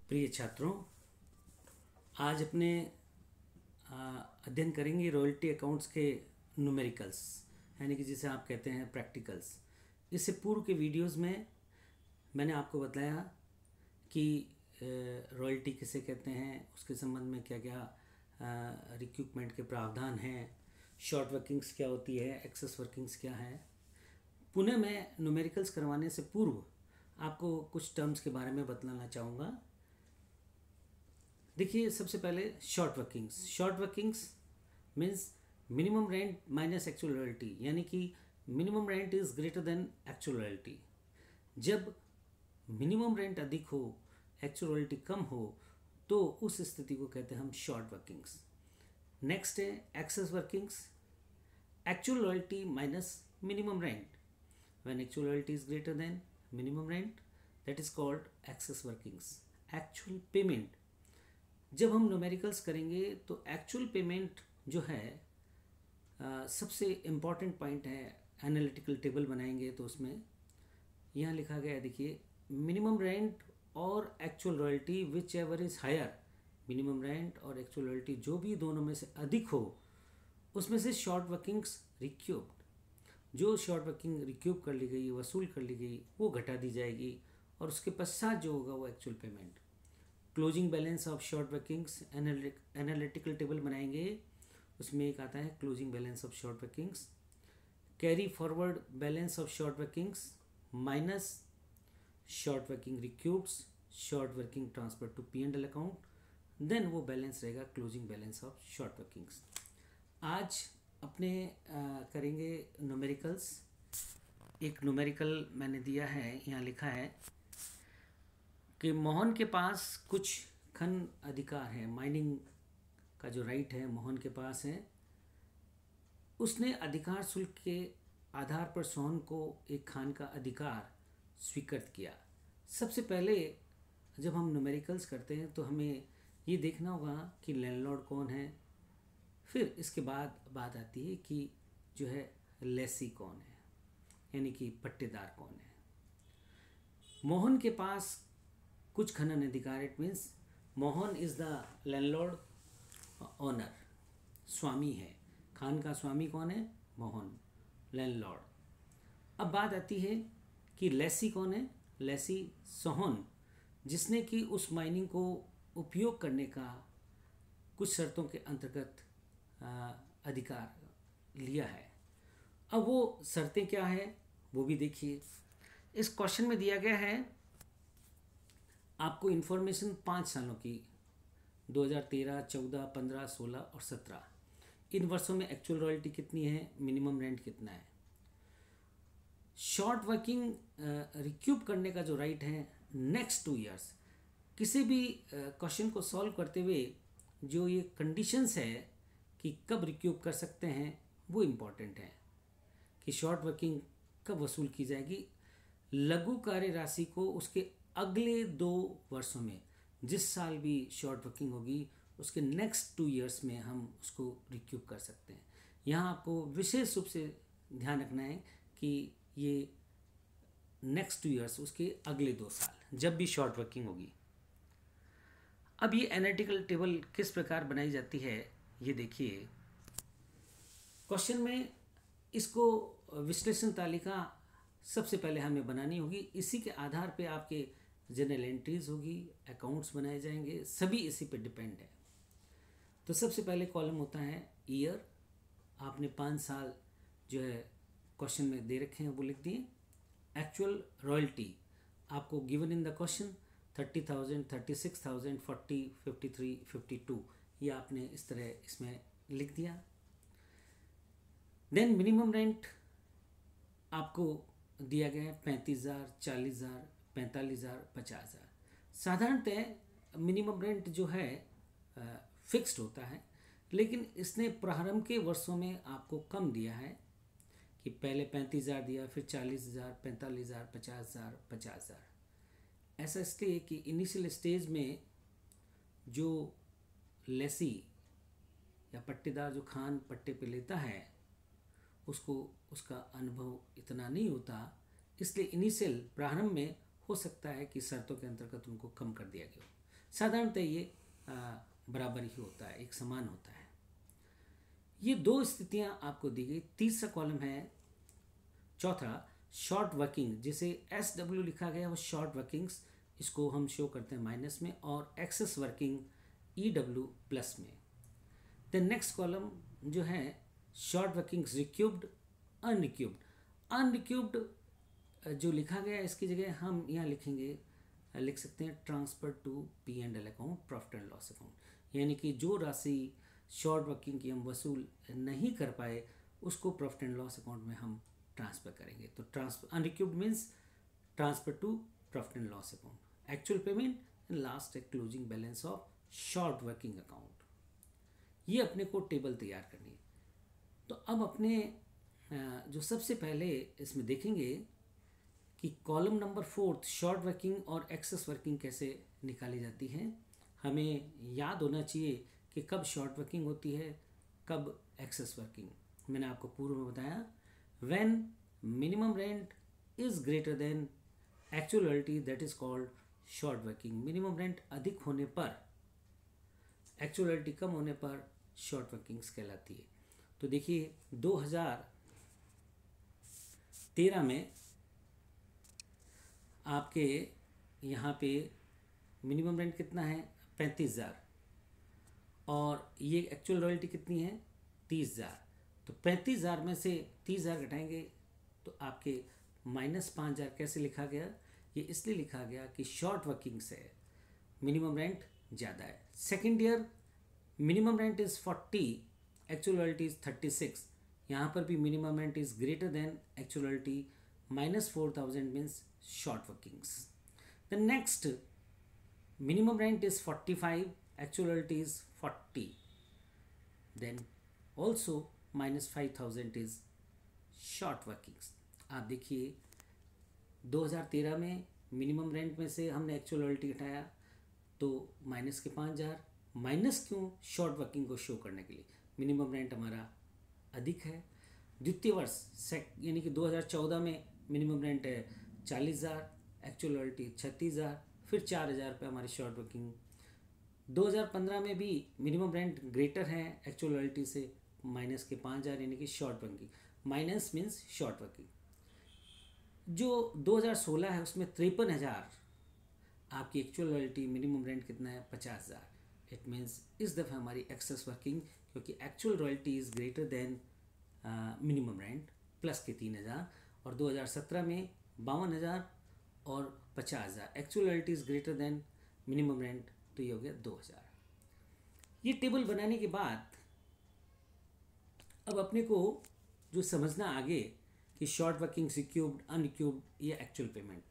प्रिय छात्रों, आज अपने अध्ययन करेंगे रॉयल्टी अकाउंट्स के न्यूमेरिकल्स, यानी कि जिसे आप कहते हैं प्रैक्टिकल्स। इससे पूर्व के वीडियोस में मैंने आपको बताया कि रॉयल्टी किसे कहते हैं, उसके संबंध में क्या क्या रिक्रूटमेंट के प्रावधान हैं, शॉर्ट वर्किंग्स क्या होती है, एक्सेस वर्किंग्स क्या है। पुनः मैं न्यूमेरिकल्स करवाने से पूर्व आपको कुछ टर्म्स के बारे में बतलाना चाहूँगा। देखिए, सबसे पहले short workings means minimum rent minus actual royalty, यानी कि minimum rent is greater then actual royalty. जब मिनिमम रेंट अधिक हो, एक्चुअल रॉयल्टी कम हो, तो उस स्थिति को कहते हैं हम शॉर्ट वर्किंग्स। नेक्स्ट है excess workings, actual royalty minus minimum rent. When actual royalty is greater than minimum rent, that is called excess workings. Actual payment, जब हम न्यूमेरिकल्स करेंगे तो एक्चुअल पेमेंट जो है सबसे इम्पॉर्टेंट पॉइंट है। एनालिटिकल टेबल बनाएंगे तो उसमें यहाँ लिखा गया है, देखिए, मिनिमम रेंट और actual royalty whichever is higher. Minimum rent और एक्चुअल रॉयल्टी जो भी दोनों में से अधिक हो, उसमें से शॉर्ट वर्किंग्स रिक्यूब्ड, जो शॉर्ट वर्किंग रिक्यूब कर ली गई, वसूल कर ली गई, वो घटा दी जाएगी और उसके पश्चात जो होगा वो actual payment. Closing balance of short workings, analytical table बनाएंगे, उसमें एक आता है closing balance of short workings. Carry forward balance of short workings minus short working recoups, short working transfer to P&L account, then वो balance रहेगा closing balance of short workings. आज अपने करेंगे न्यूमेरिकल्स। एक न्यूमेरिकल मैंने दिया है, यहाँ लिखा है कि मोहन के पास कुछ खन अधिकार है, माइनिंग का जो राइट है मोहन के पास है। उसने अधिकार शुल्क के आधार पर सोहन को एक खान का अधिकार स्वीकृत किया। सबसे पहले जब हम न्यूमेरिकल्स करते हैं तो हमें ये देखना होगा कि लैंडलॉर्ड कौन है, फिर इसके बाद बात आती है कि जो है लेसी कौन है, यानी कि पट्टेदार कौन है। मोहन के पास कुछ खनन अधिकार, it means Mohan is the landlord, owner, स्वामी है। खान का स्वामी कौन है? मोहन, लैंडलॉर्ड। अब बात आती है कि लेसी कौन है? लेसी सोहन, जिसने कि उस माइनिंग को उपयोग करने का कुछ शर्तों के अंतर्गत अधिकार लिया है। अब वो शर्तें क्या है वो भी देखिए। इस क्वेश्चन में दिया गया है आपको इन्फॉर्मेशन 5 सालों की, 2013, 14, 15, 16 और 17। इन वर्षों में एक्चुअल रॉयल्टी कितनी है, मिनिमम रेंट कितना है। शॉर्ट वर्किंग रिक्यूब करने का जो राइट है नेक्स्ट 2 ईयर्स। किसी भी क्वेश्चन को सॉल्व करते हुए जो ये कंडीशंस है कि कब रिक्यूब कर सकते हैं वो इम्पॉर्टेंट है, कि शॉर्ट वर्किंग कब वसूल की जाएगी। लघु कार्य राशि को उसके अगले 2 वर्षों में, जिस साल भी शॉर्ट वर्किंग होगी उसके नेक्स्ट 2 ईयर्स में हम उसको रिक्यूब कर सकते हैं। यहाँ आपको विशेष रूप से ध्यान रखना है कि ये नेक्स्ट 2 ईयर्स, उसके अगले 2 साल जब भी शॉर्ट वर्किंग होगी। अब ये एनालिटिकल टेबल किस प्रकार बनाई जाती है ये देखिए। क्वेश्चन में इसको विश्लेषण तालिका सबसे पहले हमें बनानी होगी। इसी के आधार पे आपके जनरल एंट्रीज होगी, अकाउंट्स बनाए जाएंगे, सभी इसी पे डिपेंड है। तो सबसे पहले कॉलम होता है ईयर। आपने 5 साल जो है क्वेश्चन में दे रखे हैं वो लिख दिए। एक्चुअल रॉयल्टी आपको गिवन इन द क्वेश्चन 30,000, 36,000, 40, 53, 52, ये आपने इस तरह इसमें लिख दिया। देन मिनिमम रेंट आपको दिया गया है 35,000, 40,000, 45,000, 50,000। साधारणतः मिनिमम रेंट जो है फिक्स्ड होता है, लेकिन इसने प्रारंभ के वर्षों में आपको कम दिया है कि पहले 35,000 दिया, फिर 40,000, 45,000, 50,000, 50,000। ऐसा इसलिए कि इनिशियल स्टेज में जो लेसी या पट्टेदार, जो खान पट्टे पे लेता है, उसको उसका अनुभव इतना नहीं होता, इसलिए इनिशियल प्रारंभ में हो सकता है कि शर्तों के अंतर्गत उनको कम कर दिया गया हो। साधारणतः ये बराबर ही होता है, एक समान होता है। ये दो स्थितियां आपको दी गई। तीसरा कॉलम है चौथा, शॉर्ट वर्किंग, जिसे SW लिखा गया वो शॉर्ट वर्किंग्स, इसको हम शो करते हैं माइनस में, और एक्सेस वर्किंग EW प्लस में। द नेक्स्ट कॉलम जो है शॉर्ट वर्किंग्स रिक्यूब्ड, अनरिक्यूब्ड। अनरिक्यूब्ड जो लिखा गया है इसकी जगह हम यहाँ लिख सकते हैं transfer to P&L account, profit and loss account, यानी कि जो राशि शॉर्ट वर्किंग की हम वसूल नहीं कर पाए उसको प्रॉफिट एंड लॉस अकाउंट में हम ट्रांसफ़र करेंगे। तो transfer unrecouped means transfer to profit and loss account, actual payment and last है closing balance of short working account. ये अपने को टेबल तैयार करनी है। तो अब अपने जो सबसे पहले इसमें देखेंगे कि कॉलम नंबर 4 शॉर्ट वर्किंग और एक्सेस वर्किंग कैसे निकाली जाती है। हमें याद होना चाहिए कि कब शॉर्ट वर्किंग होती है, कब एक्सेस वर्किंग। मैंने आपको पूर्व में बताया, when minimum rent is greater then actual royalty that is called short working. Minimum rent अधिक होने पर, एक्चुअल रॉयल्टी कम होने पर शॉर्ट वर्किंग्स कहलाती है। तो देखिए 2013 में आपके यहाँ पे मिनिमम रेंट कितना है 35,000, और ये एक्चुअल रॉयल्टी कितनी है 30,000। तो 35,000 में से 30,000 घटाएंगे तो आपके -5,000 कैसे लिखा गया? ये इसलिए लिखा गया कि शॉर्ट वर्किंग से मिनिमम रेंट ज़्यादा है। Second year minimum rent is 40, actual royalty is 36। यहाँ पर भी minimum rent is greater than actual royalty, -4,000 means short workings. The next minimum rent is 45, actual rent is 40. Then also -5,000 is short workings. आप देखिए 2013 में minimum rent में से हमने actual royalty घटाया तो माइनस के 5,000। माइनस क्यों? शॉर्ट वर्किंग को शो करने के लिए। मिनिमम रेंट हमारा अधिक है। द्वितीय वर्ष यानी कि 2014 में मिनिमम रेंट है 40,000, एक्चुअल रॉयल्टी 36,000, फिर 4,000 रुपये हमारी शॉर्ट वर्किंग। 2015 में भी मिनिमम रेंट ग्रेटर है एक्चुअल रॉयल्टी से, माइनस के 5,000 यानी कि short working. Minus means short working. जो 2016 है उसमें 53,000 आपकी एक्चुअल रॉयल्टी, मिनिमम रेंट कितना है 50,000। इट मीन्स इस दफ़ा हमारी एक्सेस वर्किंग, क्योंकि actual royalty is greater than minimum rent, plus के 3,000। और 2017 में 52,000 और 50,000, actual royalty is greater than minimum rent, तो ये हो गया 2,000। ये टेबल बनाने के बाद अब अपने को जो समझना आगे कि शॉर्ट वर्किंग, रिक्यूब्ड, अनरिक्यूब्ड, ये एक्चुअल पेमेंट।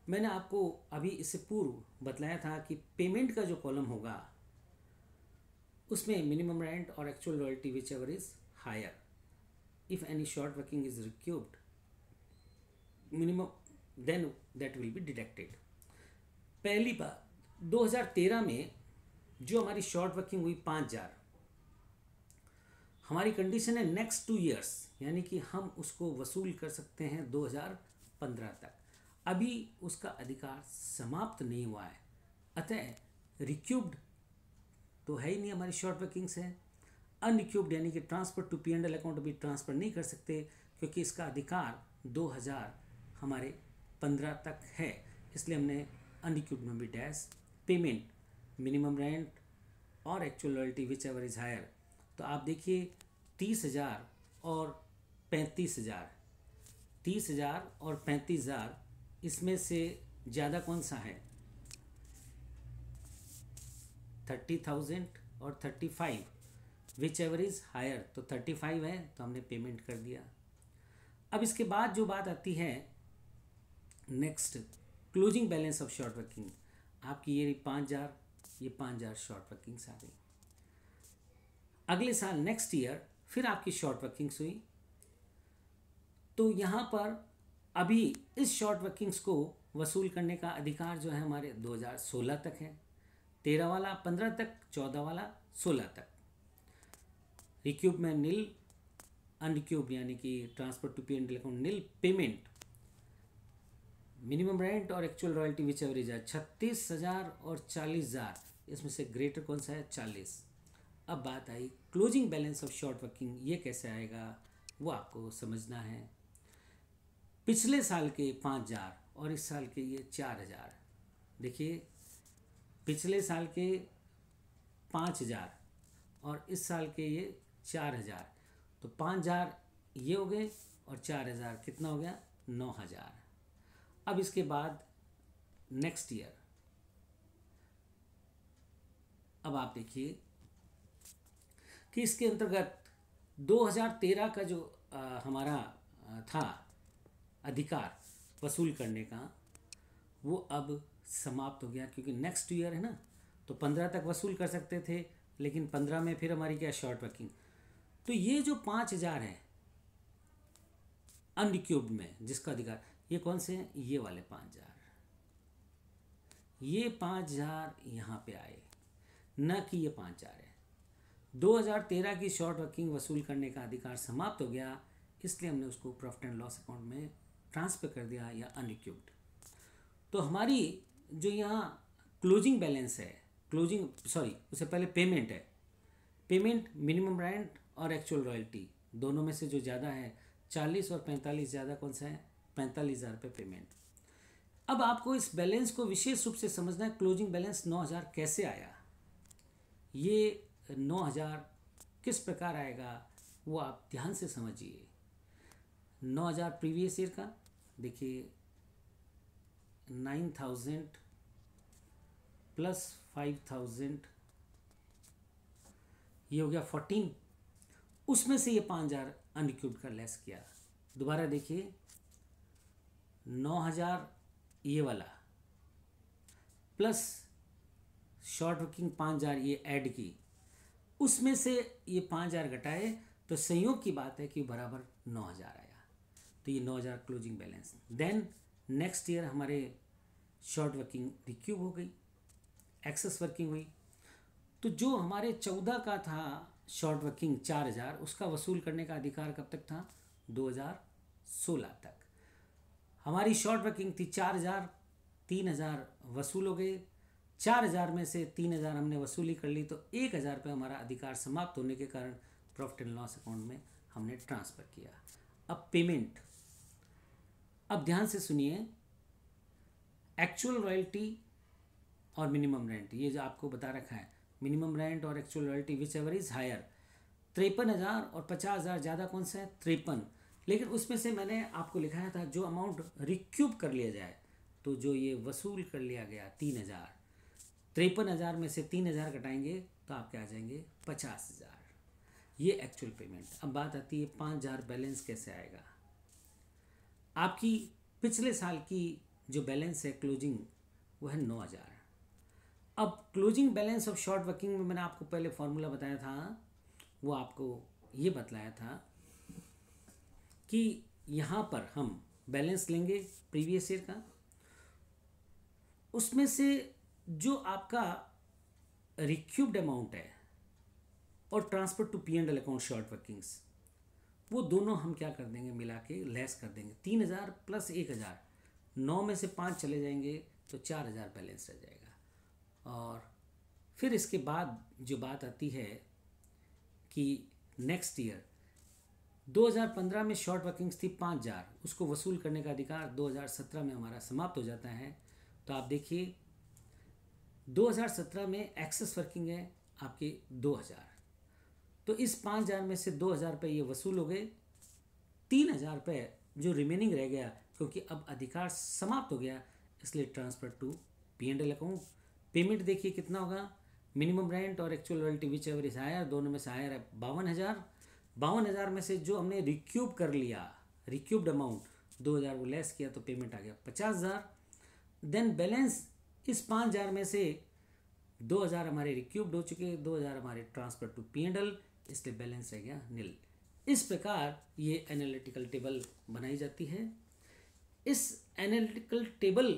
मैंने आपको अभी इससे पूर्व बतलाया था कि पेमेंट का जो कॉलम होगा उसमें मिनिमम रेंट और actual royalty whichever is higher, if any short working is recouped minimum then that will be deducted. पहली बार 2013 में जो हमारी शॉर्ट वर्किंग हुई 5,000, हमारी कंडीशन है नेक्स्ट 2 ईयर्स, यानी कि हम उसको वसूल कर सकते हैं 2015 तक। अभी उसका अधिकार समाप्त नहीं हुआ है, अतः रिक्यूब्ड तो है ही नहीं, हमारी शॉर्ट वर्किंग्स है। अनरिक्यूब्ड यानी कि ट्रांसफर टू P&L अकाउंट अभी ट्रांसफ़र नहीं कर सकते, क्योंकि इसका अधिकार 2000 हमारे 15 तक है, इसलिए हमने अनरिक्यूब्ड में भी डैश। पेमेंट मिनिमम रेंट और actual royalty whichever is higher. तो आप देखिए 30,000 और 35,000, 30,000 और 35,000, इसमें से ज़्यादा कौन सा है? 30,000 और 35, विच एवर इज़ हायर। तो 35 है तो हमने पेमेंट कर दिया। अब इसके बाद जो बात आती है next, closing balance of short working. आपकी ये 5,000, ये 5,000 शॉर्ट वर्किंग्स आ गई। अगले साल नेक्स्ट ईयर फिर आपकी शॉर्ट वर्किंग्स हुई, तो यहाँ पर अभी इस शॉर्ट वर्किंग्स को वसूल करने का अधिकार जो है हमारे 2016 तक है। 13 वाला 15 तक, 14 वाला 16 तक। रिक्यूब में नील, अनरिक्यूब यानी कि transfer to P&L account nil. Payment minimum rent और actual royalty whichever is 36,000 और 40,000, इसमें से ग्रेटर कौन सा है 40। अब बात आई closing balance of short working, ये कैसे आएगा वो आपको समझना है। पिछले साल के 5,000 और इस साल के ये 4,000। देखिए पिछले साल के 5,000 और इस साल के ये 4,000, तो 5,000 ये हो गए और 4,000 कितना हो गया 9,000। अब इसके बाद नेक्स्ट ईयर, अब आप देखिए कि इसके अंतर्गत 2013 का जो हमारा था अधिकार वसूल करने का, वो अब समाप्त हो गया, क्योंकि नेक्स्ट ईयर है ना, तो 15 तक वसूल कर सकते थे, लेकिन 15 में फिर हमारी क्या शॉर्ट वर्किंग। तो ये जो 5,000 है अनरिक्यूब्ड में जिसका अधिकार, ये कौन से हैं, ये वाले 5,000, ये 5,000 यहाँ पे आए, न कि ये 5,000 है। 2013 की शॉर्ट वर्किंग वसूल करने का अधिकार समाप्त हो गया, इसलिए हमने उसको प्रॉफिट एंड लॉस अकाउंट में ट्रांसफर कर दिया या अनरिक्यूब्ड। तो हमारी जो यहाँ क्लोजिंग बैलेंस है, उससे पहले पेमेंट है, पेमेंट मिनिमम रेंट और एक्चुअल रॉयल्टी दोनों में से जो ज़्यादा है 40 और 45, ज़्यादा कौन सा है 45,000 रुपये पेमेंट। अब आपको इस बैलेंस को विशेष रूप से समझना है। क्लोजिंग बैलेंस 9,000 कैसे आया, ये 9,000 किस प्रकार आएगा वो आप ध्यान से समझिए। 9,000 प्रीवियस ईयर का, देखिए 9,000 प्लस 5,000 ये हो गया 14, उसमें से ये 5,000 अनरिक्यूब्ड का लेस किया। दोबारा देखिए 9,000 ये वाला प्लस शॉर्ट वर्किंग 5,000 ये ऐड की, उसमें से ये 5,000 घटाए, तो संयोग की बात है कि बराबर 9,000 आया। तो ये 9,000 closing balance. Then next year हमारे शॉर्ट वर्किंग रिक्यूब हो गई, एक्सेस वर्किंग हुई, तो जो हमारे 14 का था शॉर्ट वर्किंग 4,000, उसका वसूल करने का अधिकार कब तक था 2016 तक। हमारी शॉर्ट वर्किंग थी 4,000, 3,000 वसूल हो गए, 4,000 में से 3,000 हमने वसूली कर ली, तो 1,000 रुपये हमारा अधिकार समाप्त होने के कारण प्रॉफिट एंड लॉस अकाउंट में हमने ट्रांसफ़र किया। अब पेमेंट, अब ध्यान से सुनिए, एक्चुअल रॉयल्टी और मिनिमम रेंट, ये जो आपको बता रखा है मिनिमम रेंट और actual royalty whichever is higher, 53,000 और 50,000 ज़्यादा कौन सा है 53, लेकिन उसमें से मैंने आपको लिखाया था जो अमाउंट रिक्यूब कर लिया जाए, तो जो ये वसूल कर लिया गया 3,000, 53,000 में से 3,000 घटाएंगे तो आपके आ जाएंगे 50,000, ये एक्चुअल पेमेंट। अब बात आती है 5,000 बैलेंस कैसे आएगा। आपकी पिछले साल की जो बैलेंस है क्लोजिंग वो है 9,000। अब closing balance of short working में मैंने आपको पहले फॉर्मूला बताया था, वो आपको ये बतलाया था कि यहाँ पर हम बैलेंस लेंगे प्रीवियस ईयर का, उसमें से जो आपका रिक्यूब्ड अमाउंट है और transfer to P&L account short workings, वो दोनों हम क्या कर देंगे मिला के लेस कर देंगे। 3,000 प्लस 1,000, 9 में से 5 चले जाएंगे तो 4,000 बैलेंस रह जाएगा। और फिर इसके बाद जो बात आती है कि नेक्स्ट ईयर 2015 में शॉर्ट वर्किंग्स थी 5,000, उसको वसूल करने का अधिकार 2017 में हमारा समाप्त हो जाता है। तो आप देखिए 2017 में एक्सेस वर्किंग है आपके 2,000, तो इस 5,000 में से 2,000 रुपये ये वसूल हो गए, 3,000 रुपये जो रिमेनिंग रह गया, क्योंकि अब अधिकार समाप्त हो गया इसलिए transfer to P&L account. Payment देखिए कितना होगा, मिनिमम रेंट और actual royalty whichever is higher, दोनों में से हायर है 52,000। 52,000 में से जो हमने रिक्यूब कर लिया, रिक्यूब्ड अमाउंट 2,000 वो लेस किया, तो पेमेंट आ गया 50,000। देन बैलेंस इस 5,000 में से 2,000 हमारे रिक्यूब्ड हो चुके, 2,000 हमारे ट्रांसफर टू P&L, इसलिए बैलेंस रह गया नील। इस प्रकार ये एनालिटिकल टेबल बनाई जाती है। इस एनालिटिकल टेबल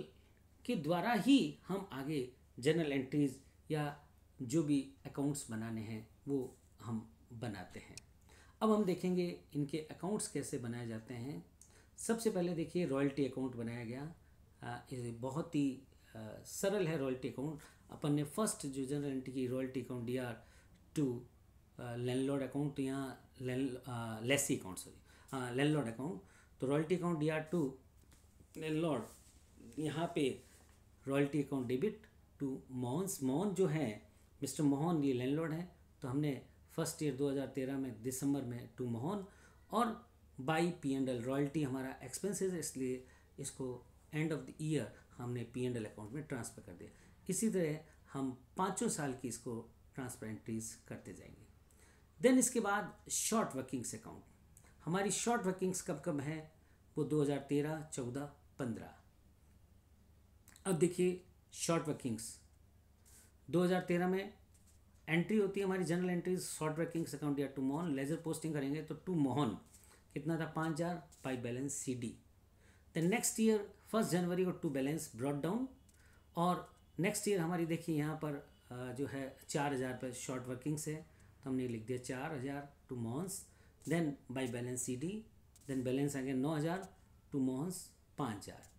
के द्वारा ही हम आगे जनरल एंट्रीज या जो भी अकाउंट्स बनाने हैं वो हम बनाते हैं। अब हम देखेंगे इनके अकाउंट्स कैसे बनाए जाते हैं। सबसे पहले देखिए रॉयल्टी अकाउंट बनाया गया, ये बहुत ही सरल है रॉयल्टी अकाउंट। अपन ने फर्स्ट जो जनरल एंट्री की royalty account DR to landlord account, तो यहाँ lessee account, sorry landlord account, तो royalty account DR to landlord, यहाँ पे royalty account debit to Mohan's. Mohan जो है, मिस्टर मोहन ये लैंडलॉर्ड है, तो हमने फर्स्ट ईयर 2013 में दिसंबर में टू मोहन, और बाई P&L रॉयल्टी हमारा एक्सपेंसेस है, इसलिए इसको एंड ऑफ द ईयर हमने P&L अकाउंट में ट्रांसफ़र कर दिया। इसी तरह हम 5 साल की इसको ट्रांसफर एंट्रीज करते जाएंगे। देन इसके बाद शॉर्ट वर्किंग्स अकाउंट, हमारी शॉर्ट वर्किंग्स कब कब है, वो 2013, 14, 15। अब देखिए शॉर्ट वर्किंग्स 2013 में एंट्री होती है हमारी journal entries short workings account या टू मोहन, लेजर पोस्टिंग करेंगे तो टू मोहन कितना था 5000 by balance CD। Then next year 1 जनवरी को टू बैलेंस ब्रॉट डाउन, और नेक्स्ट ईयर हमारी देखिए यहाँ पर जो है 4000 पर शॉर्ट वर्किंग्स है, तो हमने लिख दिया 4000 to Mohan's, then by balance CD, then balance आ गया 9000 टू मोहन्स 5000।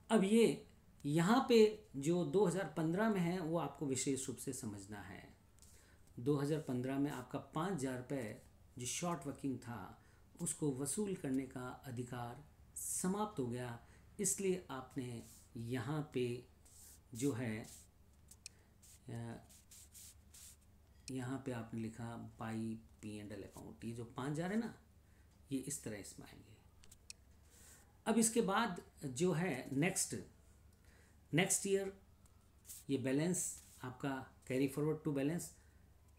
अब ये यहाँ पे जो 2015 में है वो आपको विशेष रूप से समझना है। 2015 में आपका 5000 रुपये जो शॉर्ट वर्किंग था उसको वसूल करने का अधिकार समाप्त हो गया, इसलिए आपने यहाँ पे जो है यहाँ पे आपने लिखा बाई P&L अकाउंट, ये जो 5000 है ना, ये इस तरह इसमें आएंगे। अब इसके बाद जो है नेक्स्ट ईयर ये बैलेंस आपका कैरी फॉरवर्ड टू बैलेंस,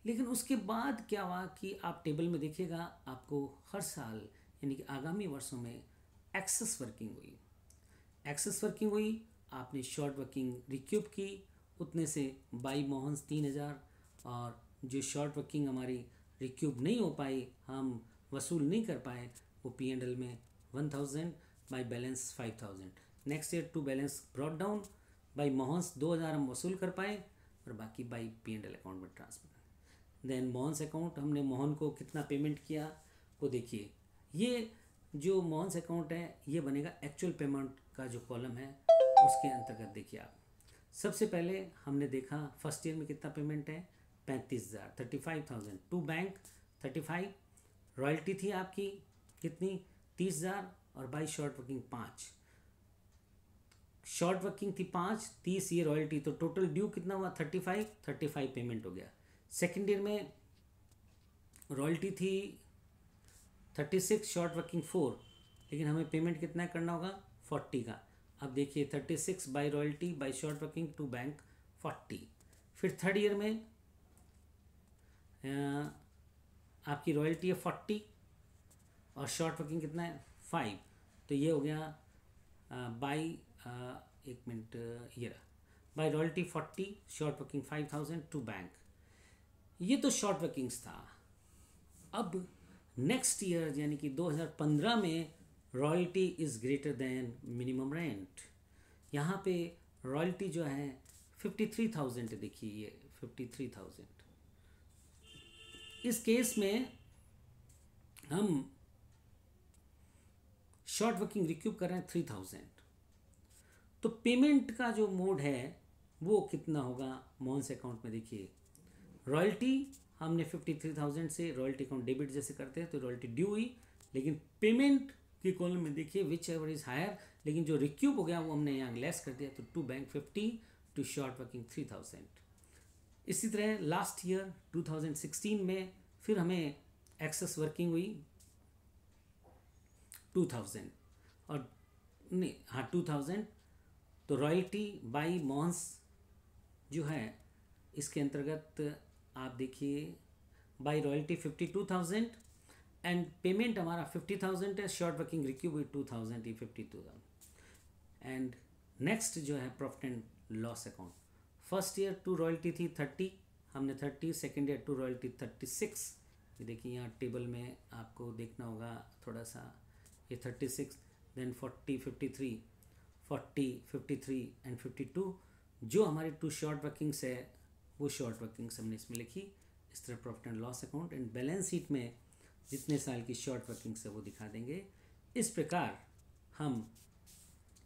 लेकिन उसके बाद क्या हुआ कि आप टेबल में देखिएगा आपको हर साल यानी कि आगामी वर्षों में एक्सेस वर्किंग हुई, आपने शॉर्ट वर्किंग रिक्यूब की, उतने से बाई मोहन्स 3000, और जो शॉर्ट वर्किंग हमारी रिक्यूब नहीं हो पाई, हम वसूल नहीं कर पाए, वो P&L में 1000 by balance 5000। Next year to balance brought down, by Mohan's 2000 हम वसूल कर पाए, और बाकी बाई P&L अकाउंट में ट्रांसफर। देन मोहन्स अकाउंट, हमने मोहन को कितना पेमेंट किया वो देखिए, ये जो मोहन्स अकाउंट है ये बनेगा एक्चुअल पेमेंट का जो कॉलम है उसके अंतर्गत। देखिए आप सबसे पहले हमने देखा फर्स्ट ईयर में कितना पेमेंट है 35000, 35,000 टू बैंक 35, रॉयल्टी थी आपकी कितनी 30,000, और by short working 5, short working थी 5, 30 ये रॉयल्टी, तो टोटल ड्यू कितना हुआ 35 पेमेंट हो गया। सेकेंड ईयर में रॉयल्टी थी 36, शॉर्ट वर्किंग 4, लेकिन हमें पेमेंट कितना करना होगा 40 का। अब देखिए 36 by royalty by short working to bank 40। फिर थर्ड ईयर में आपकी रॉयल्टी है 40 और शॉर्ट वर्किंग कितना है 5, तो ये हो गया बाई एक मिनट ये रहा, by royalty 40, short working 5000 to bank. ये तो शॉर्ट वर्किंग्स था। अब नेक्स्ट ईयर यानी कि 2015 में royalty is greater than minimum rent, यहाँ पे रॉयल्टी जो है 53,000 है, देखिए ये 53,000। इस केस में हम शॉर्ट वर्किंग रिक्यूब कर रहे हैं 3000, तो पेमेंट का जो मोड है वो कितना होगा मोहन्स अकाउंट में। देखिए रॉयल्टी हमने 53,000 से रॉयल्टी अकाउंट डेबिट जैसे करते हैं तो रॉयल्टी ड्यू हुई, लेकिन पेमेंट के कॉलम में देखिए विच एवर इज हायर, लेकिन जो रिक्यूब हो गया वो हमने यहाँ लेस कर दिया, तो to bank 50, to short working 3000। इसी तरह लास्ट ईयर 2016 में फिर हमें एक्सेस वर्किंग हुई 2000 और नहीं हाँ 2000, तो रॉयल्टी बाई मोहन्स जो है इसके अंतर्गत आप देखिए बाई रॉयल्टी 52,000 एंड पेमेंट हमारा 50,000 है, शॉर्ट वर्किंग रिक्यूब हुई 2000 ही 52,000। एंड नेक्स्ट जो है profit and loss account, first year to royalty थी 30, हमने 30, सेकेंड ईयर टू रॉयल्टी 36, ये देखिए यहाँ टेबल में आपको देखना होगा थोड़ा सा, ये 36, देन 40, 53, 40, 53 एंड 52, जो हमारे टू शॉर्ट वर्किंग्स है वो शॉर्ट वर्किंग्स हमने इसमें लिखी। इस तरह profit and loss account and balance sheet में जितने साल की शॉर्ट वर्किंग्स है वो दिखा देंगे। इस प्रकार हम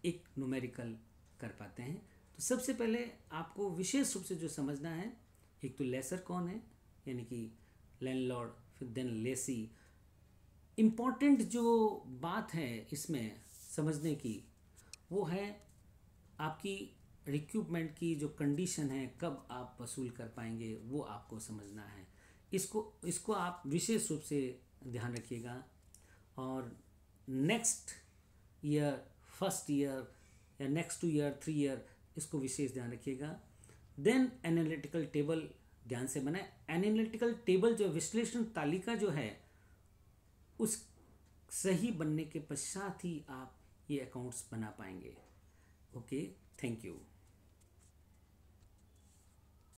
एक न्यूमेरिकल कर पाते हैं। तो सबसे पहले आपको विशेष रूप से जो समझना है, एक तो लेसर कौन है, यानी कि लैंडलॉर्ड, फिर देन लेसी। इम्पॉर्टेंट जो बात है इसमें समझने की वो है आपकी रिक्यूपमेंट की जो कंडीशन है, कब आप वसूल कर पाएंगे वो आपको समझना है। इसको इसको आप विशेष रूप से ध्यान रखिएगा। और नेक्स्ट ईयर, फर्स्ट ईयर या नेक्स्ट 2 ईयर 3 ईयर, इसको विशेष ध्यान रखिएगा। देन एनालिटिकल टेबल ध्यान से बनाए। एनालिटिकल टेबल जो विश्लेषण तालिका जो है उस सही बनने के पश्चात ही आप ये अकाउंट्स बना पाएंगे। Okay, thank you.